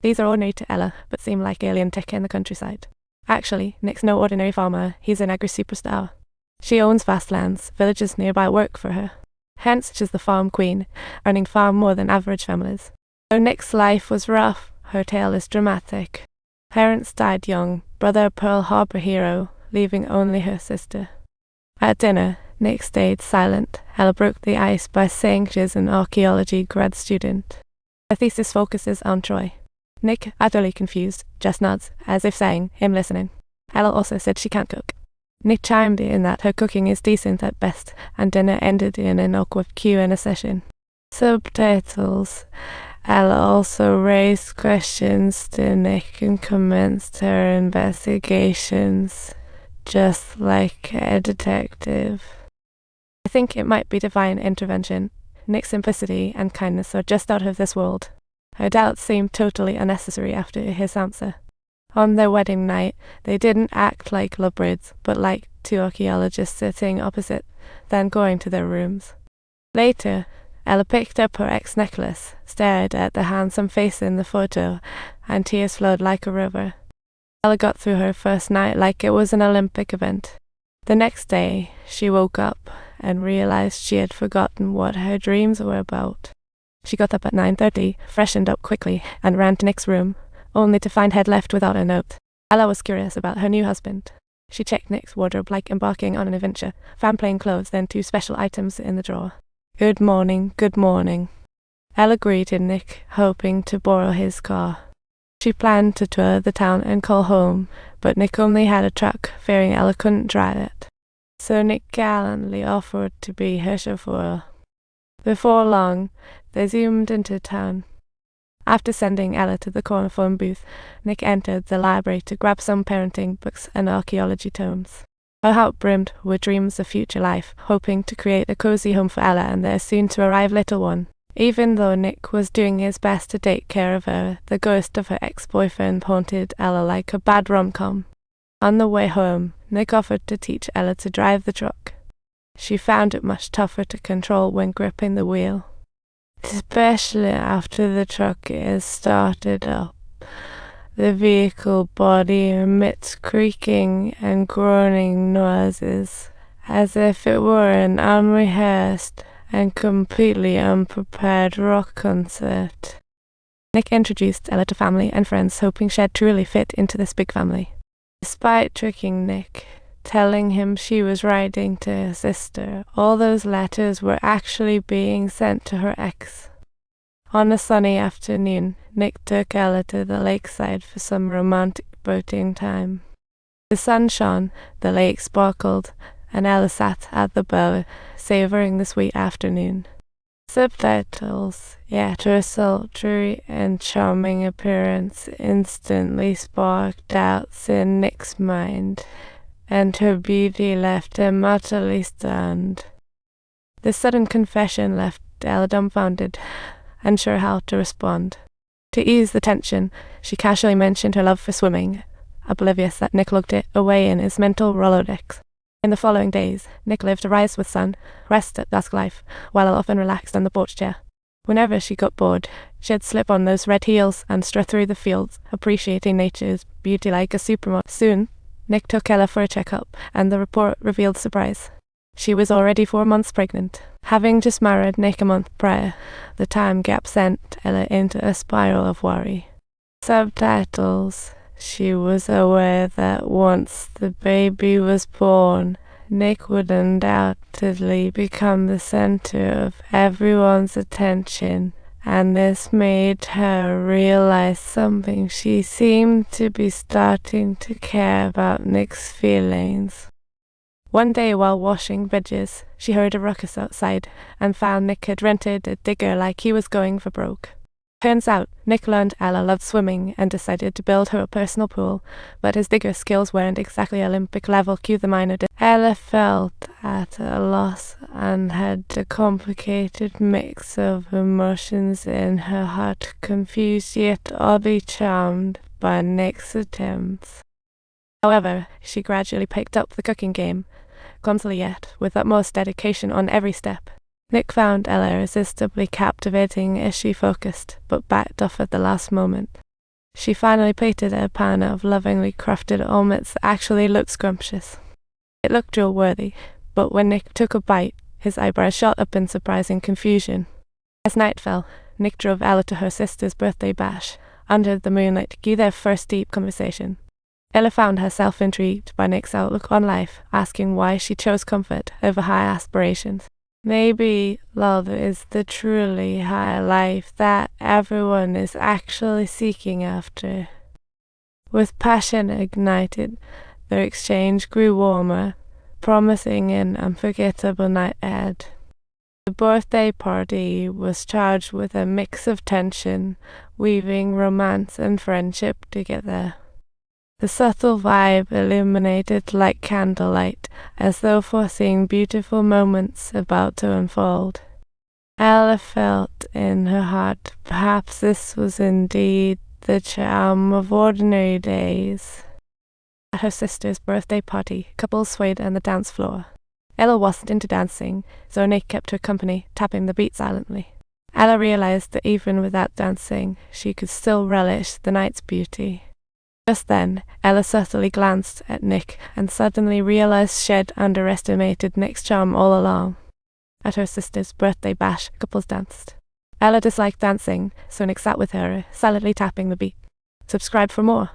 These are ordinary to Ella, but seem like alien tech in the countryside. Actually, Nick's no ordinary farmer, he's an agri-superstar. She owns vast lands, villages nearby work for her. Hence, she's the farm queen, earning far more than average families. Though Nick's life was rough, her tale is dramatic. Parents died young, brother Pearl Harbor hero, leaving only her sister. At dinner, Nick stayed silent. Ella broke the ice by saying she's an archaeology grad student. Her thesis focuses on Troy. Nick, utterly confused, just nods, as if saying, "I'm listening." Ella also said she can't cook. Nick chimed in that her cooking is decent at best, and dinner ended in an awkward Q&A session. Subtitles. Ella also raised questions to Nick and commenced her investigations, just like a detective. I think it might be divine intervention. Nick's simplicity and kindness are just out of this world. Her doubts seemed totally unnecessary after his answer. On their wedding night, they didn't act like lovebirds, but like two archaeologists sitting opposite, then going to their rooms. Later, Ella picked up her ex-necklace, stared at the handsome face in the photo, and tears flowed like a river. Ella got through her first night like it was an Olympic event. The next day, she woke up and realized she had forgotten what her dreams were about. She got up at 9:30, freshened up quickly, and ran to Nick's room, only to find he'd left without a note. Ella was curious about her new husband. She checked Nick's wardrobe like embarking on an adventure, found plain clothes, then 2 special items in the drawer. "Good morning, good morning." Ella greeted Nick, hoping to borrow his car. She planned to tour the town and call home, but Nick only had a truck, fearing Ella couldn't drive it. So Nick gallantly offered to be her chauffeur. Before long, they zoomed into town. After sending Ella to the corner phone booth, Nick entered the library to grab some parenting books and archaeology tomes. Her heart brimmed with dreams of future life, hoping to create a cozy home for Ella and their soon-to-arrive little one. Even though Nick was doing his best to take care of her, the ghost of her ex-boyfriend haunted Ella like a bad rom-com. On the way home, Nick offered to teach Ella to drive the truck. She found it much tougher to control when gripping the wheel, especially after the truck is started up. The vehicle body emits creaking and groaning noises, as if it were an unrehearsed and completely unprepared rock concert. Nick introduced Ella to family and friends, hoping she'd truly fit into this big family. Despite tricking Nick, telling him she was writing to her sister, all those letters were actually being sent to her ex. On a sunny afternoon, Nick took Ella to the lakeside for some romantic boating time. The sun shone, the lake sparkled, and Ella sat at the bow, savoring the sweet afternoon. Subtitles, yet her sultry and charming appearance instantly sparked doubts in Nick's mind, and her beauty left him utterly stunned. The sudden confession left Ella dumbfounded, unsure how to respond. To ease the tension, she casually mentioned her love for swimming, oblivious that Nick looked it away in his mental Rolodex. In the following days, Nick lived a rise with sun, rest at dusk life, while Ella often relaxed on the porch chair. Whenever she got bored, she'd slip on those red heels and strut through the fields, appreciating nature's beauty like a supermodel. Soon, Nick took Ella for a checkup, and the report revealed surprise. She was already 4 months pregnant. Having just married Nick a month prior, the time gap sent Ella into a spiral of worry. Subtitles. She was aware that once the baby was born, Nick would undoubtedly become the center of everyone's attention, and this made her realize something. She seemed to be starting to care about Nick's feelings. One day while washing veggies, she heard a ruckus outside and found Nick had rented a digger like he was going for broke. Turns out, Nick learned Ella loved swimming and decided to build her a personal pool, but his digger skills weren't exactly Olympic level. Cue the minor Ella felt at a loss and had a complicated mix of emotions in her heart, confused yet oddly charmed by Nick's attempts. However, she gradually picked up the cooking game, clumsily yet with utmost dedication on every step. Nick found Ella irresistibly captivating as she focused, but backed off at the last moment. She finally plated a pan of lovingly crafted omelets that actually looked scrumptious. It looked drill-worthy, but when Nick took a bite, his eyebrows shot up in surprising confusion. As night fell, Nick drove Ella to her sister's birthday bash, under the moonlight, to give their first deep conversation. Ella found herself intrigued by Nick's outlook on life, asking why she chose comfort over high aspirations. Maybe love is the truly high life that everyone is actually seeking after. With passion ignited, their exchange grew warmer, promising an unforgettable night ahead. The birthday party was charged with a mix of tension, weaving romance and friendship together. The subtle vibe illuminated like candlelight, as though foreseeing beautiful moments about to unfold. Ella felt in her heart perhaps this was indeed the charm of ordinary days. At her sister's birthday party, couples swayed on the dance floor. Ella wasn't into dancing, so Nick kept her company, tapping the beat silently. Ella realized that even without dancing, she could still relish the night's beauty. Just then, Ella subtly glanced at Nick and suddenly realized she'd underestimated Nick's charm all along. At her sister's birthday bash, couples danced. Ella disliked dancing, so Nick sat with her, silently tapping the beat. Subscribe for more.